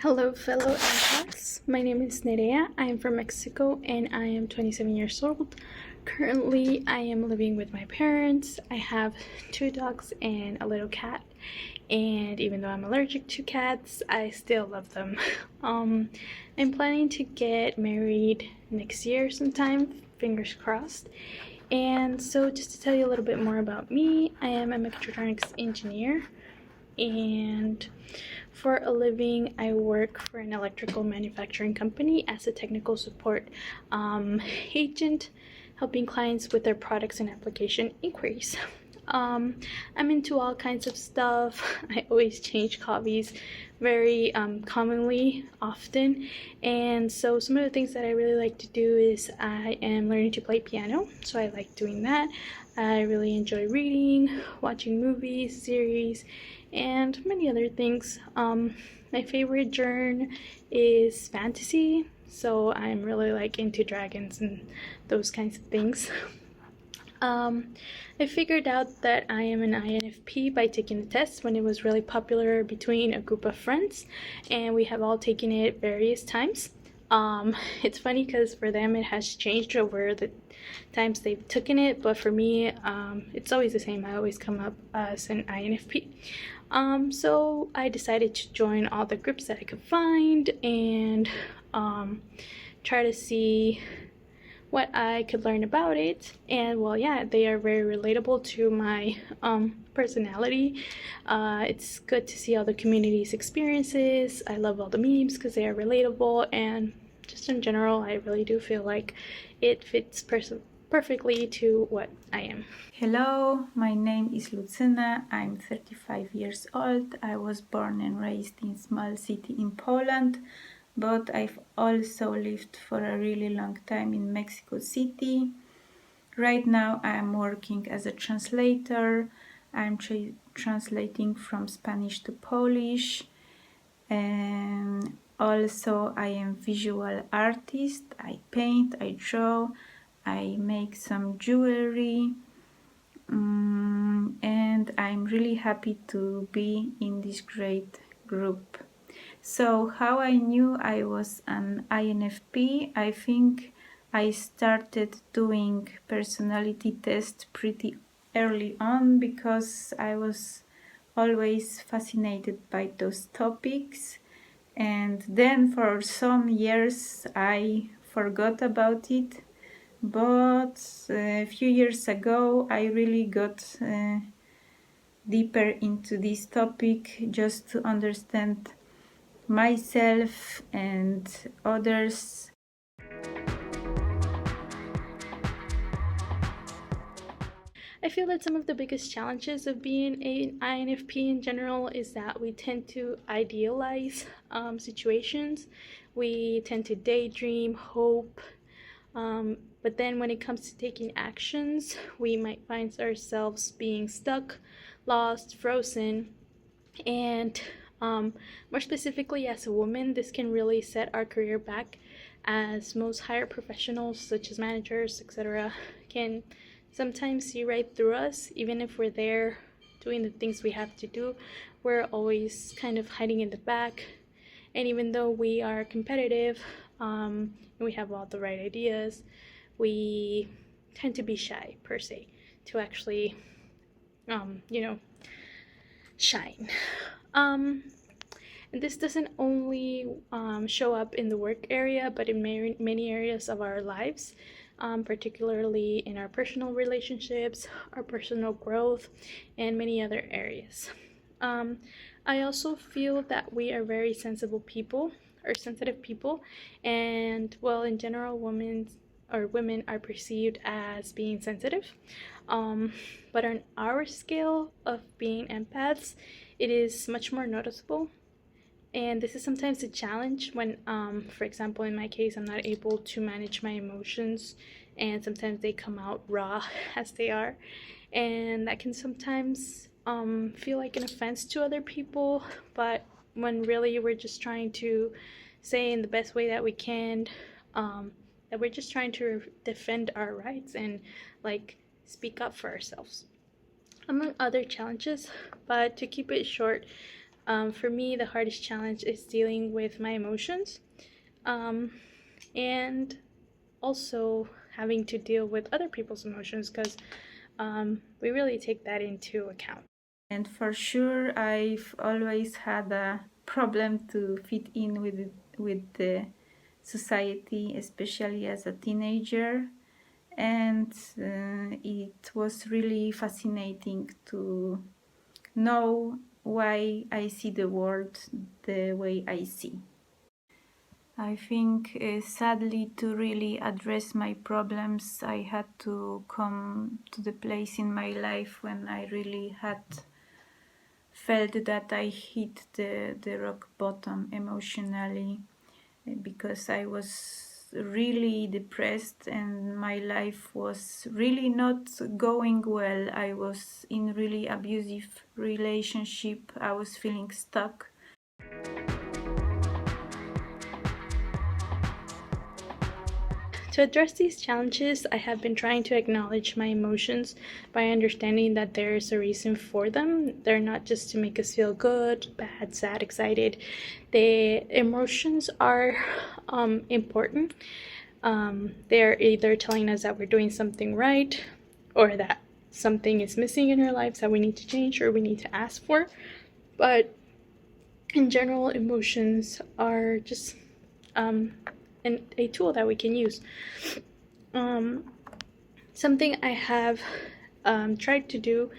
Hello, fellow empaths. My name is Nerea. I am from Mexico and I am 27 years old. Currently, I am living with my parents. I have 2 dogs and a little cat. And even though I'm allergic to cats, I still love them. I'm planning to get married next year sometime, fingers crossed. And so, just to tell you a little bit more about me, I am a mechatronics engineer. And for a living, I work for an electrical manufacturing company as a technical support agent, helping clients with their products and application inquiries. I'm into all kinds of stuff. I always change hobbies very often. And so some of the things that I really like to do is I am learning to play piano. So I like doing that. I really enjoy reading, watching movies, series, and many other things. My favorite genre is fantasy. So I'm really into dragons and those kinds of things. I figured out that I am an INFP by taking the test when it was really popular between a group of friends, and we have all taken it various times. It's funny because for them it has changed over the times they've taken it, but for me, it's always the same. I always come up as an INFP. So I decided to join all the groups that I could find and try to see what I could learn about it. And well, yeah, they are very relatable to my personality. It's good to see all the community's experiences. I love all the memes because they are relatable, and just in general, I really do feel like it fits perfectly to what I am. Hello, my name is Lucyna. I'm 35 years old. I was born and raised in a small city in Poland, but I've also lived for a really long time in Mexico City. Right now I'm working as a translator. I'm translating from Spanish to Polish, and also I am visual artist. I paint, I draw, I make some jewelry. And I'm really happy to be in this great group. So how I knew I was an INFP, I think I started doing personality test pretty early on because I was always fascinated by those topics, and then for some years I forgot about it. But a few years ago I really got deeper into this topic just to understand myself and others. I feel that some of the biggest challenges of being an INFP in general is that we tend to idealize situations. We tend to daydream, hope, but then when it comes to taking actions, we might find ourselves being stuck, lost, frozen, and more specifically as a woman, this can really set our career back, as most higher professionals such as managers, etc., can sometimes see right through us. Even if we're there doing the things we have to do, we're always kind of hiding in the back. And even though we are competitive and we have all the right ideas, we tend to be shy per se to actually shine. And this doesn't only show up in the work area, but in many areas of our lives, particularly in our personal relationships, our personal growth, and many other areas. I also feel that we are very sensitive people, and well, in general, women are perceived as being sensitive. But on our scale of being empaths, it is much more noticeable. And this is sometimes a challenge when, for example, in my case, I'm not able to manage my emotions, and sometimes they come out raw as they are. And that can sometimes feel like an offense to other people, but when really we're just trying to say in the best way that we can, that we're just trying to defend our rights and speak up for ourselves, among other challenges. But to keep it short, For me, the hardest challenge is dealing with my emotions, and also having to deal with other people's emotions, because we really take that into account. And for sure, I've always had a problem to fit in with the society, especially as a teenager. And it was really fascinating to know why I see the world the way I see. I think sadly to really address my problems, I had to come to the place in my life when I really had felt that I hit the rock bottom emotionally, because I was really depressed and my life was really not going well. I was in really abusive relationship. I was feeling stuck. To address these challenges, I have been trying to acknowledge my emotions by understanding that there is a reason for them. They're not just to make us feel good, bad, sad, excited. The emotions are important. They're either telling us that we're doing something right, or that something is missing in our lives that we need to change or we need to ask for. But in general, emotions are just a tool that we can use. Something I have tried to do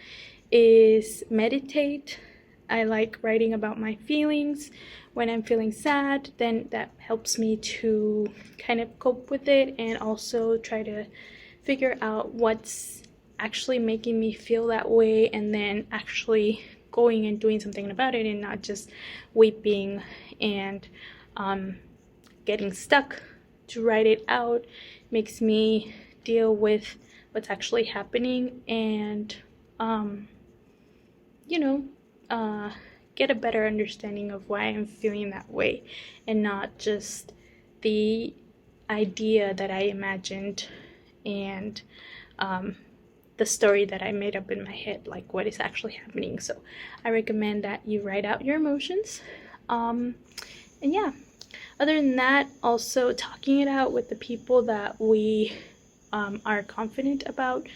is meditate. I like writing about my feelings. When I'm feeling sad, then that helps me to kind of cope with it, and also try to figure out what's actually making me feel that way, and then actually going and doing something about it, and not just weeping and getting stuck. To write it out makes me deal with what's actually happening, and you know get a better understanding of why I'm feeling that way, and not just the idea that I imagined, and the story that I made up in my head, like what is actually happening. So I recommend that you write out your emotions. And yeah, other than that, also talking it out with the people that we are confident about,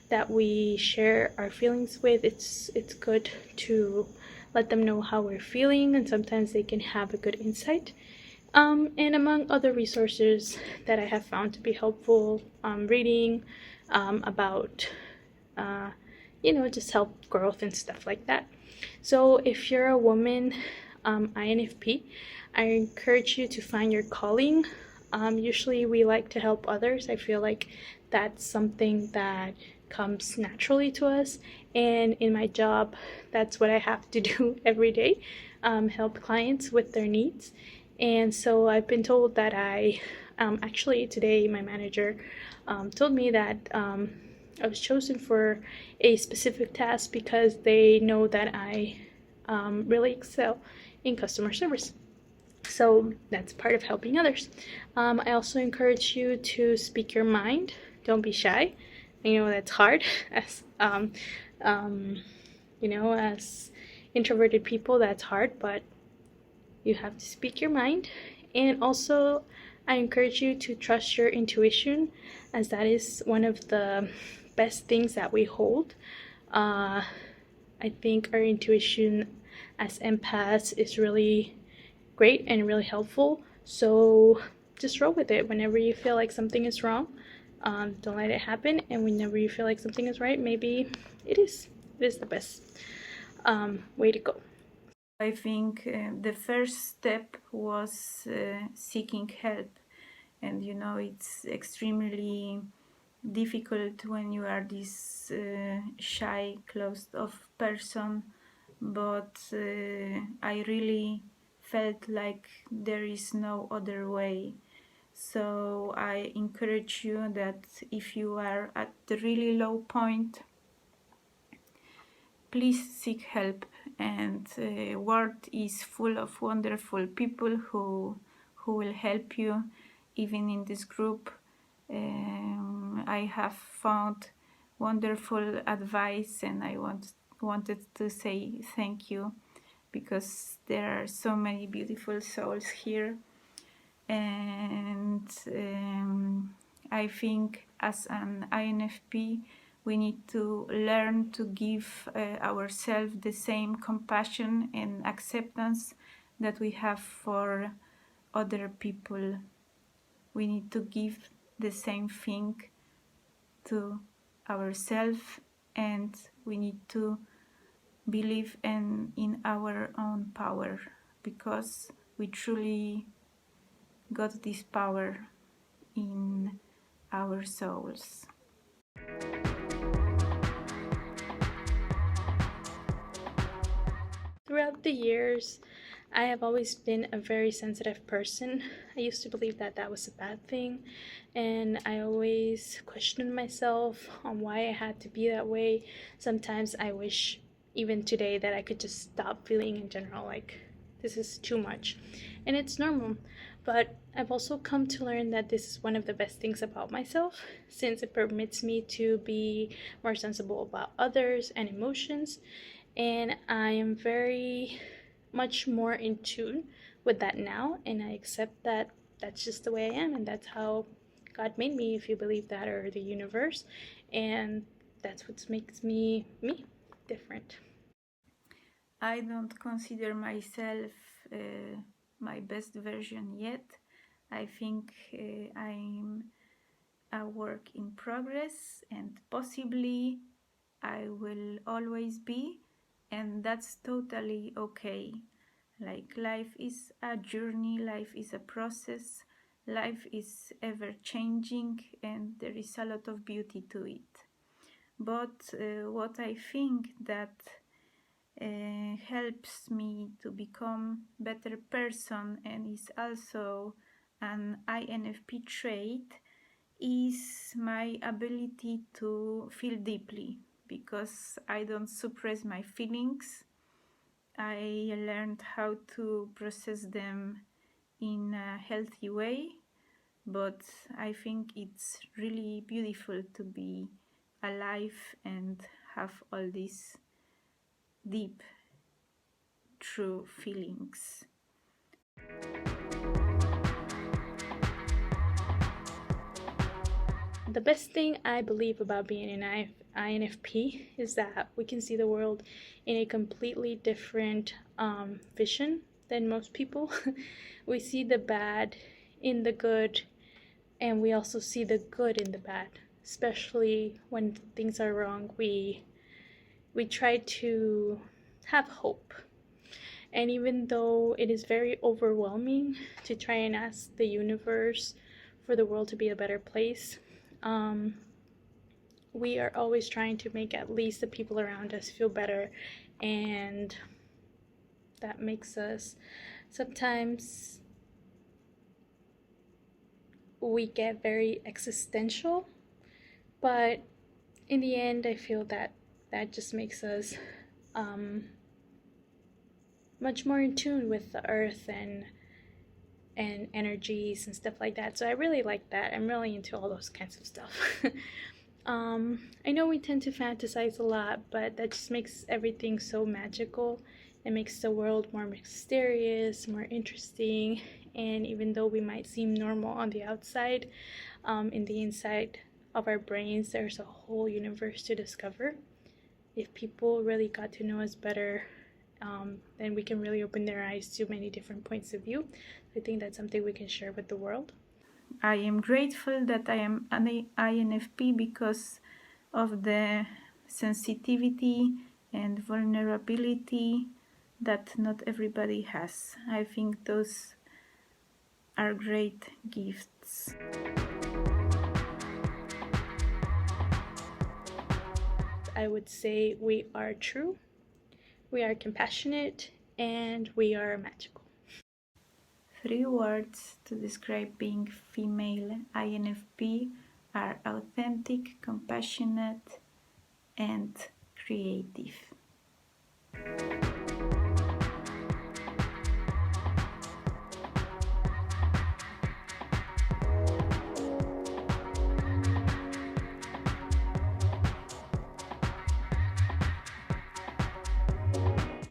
that we share our feelings with. It's good to let them know how we're feeling, and sometimes they can have a good insight. And among other resources that I have found to be helpful, reading about just help growth and stuff like that. So if you're a woman, INFP, I encourage you to find your calling. Usually we like to help others. I feel like that's something that comes naturally to us, and in my job, that's what I have to do every day, help clients with their needs. And so I've been told that actually today my manager told me that I was chosen for a specific task because they know that I really excel in customer service. So that's part of helping others. I also encourage you to speak your mind. Don't be shy. I know that's hard as as introverted people. That's hard, but you have to speak your mind. And also, I encourage you to trust your intuition, as that is one of the best things that we hold. I think our intuition as empaths is really great and really helpful. So just roll with it. Whenever you feel like something is wrong, don't let it happen. And whenever you feel like something is right, maybe it is the best way to go. I think the first step was seeking help, and it's extremely difficult when you are this shy, closed off person, but I really felt like there is no other way. So I encourage you that if you are at the really low point, please seek help. And world is full of wonderful people who will help you, even in this group. I have found wonderful advice, and I wanted to say thank you because there are so many beautiful souls here. And I think as an INFP, we need to learn to give ourselves the same compassion and acceptance that we have for other people. We need to give the same thing to ourselves, and we need to believe in our own power, because we truly got this power in our souls. Throughout the years, I have always been a very sensitive person. I used to believe that that was a bad thing, and I always questioned myself on why I had to be that way. Sometimes I wish, even today, that I could just stop feeling in general like this is too much. And it's normal. But I've also come to learn that this is one of the best things about myself, since it permits me to be more sensible about others and emotions. And I am very much more in tune with that now, and I accept that that's just the way I am, and that's how God made me, if you believe that, or the universe, and that's what makes me me different. I don't consider myself my best version yet. I think I'm a work in progress, and possibly I will always be, and that's totally okay. Like, life is a journey, life is a process, life is ever changing, and there is a lot of beauty to it. But what I think that helps me to become better person, and is also an INFP trait, is my ability to feel deeply, because I don't suppress my feelings. I learned how to process them in a healthy way, but I think it's really beautiful to be alive and have all these deep, true feelings. The best thing I believe about being an INFP is that we can see the world in a completely different vision than most people. We see the bad in the good, and we also see the good in the bad. Especially when things are wrong, we try to have hope. And even though it is very overwhelming to try and ask the universe for the world to be a better place, um, we are always trying to make at least the people around us feel better, and that makes us sometimes we get very existential, but in the end I feel that that just makes us much more in tune with the earth and energies and stuff like that. So I really like that. I'm really into all those kinds of stuff. I know we tend to fantasize a lot, but that just makes everything so magical. It makes the world more mysterious, more interesting, and even though we might seem normal on the outside, in the inside of our brains, there's a whole universe to discover. If people really got to know us better, then we can really open their eyes to many different points of view. I think that's something we can share with the world. I am grateful that I am an INFP because of the sensitivity and vulnerability that not everybody has. I think those are great gifts. I would say we are true, we are compassionate, and we are magical. 3 words to describe being female INFP are authentic, compassionate, and creative.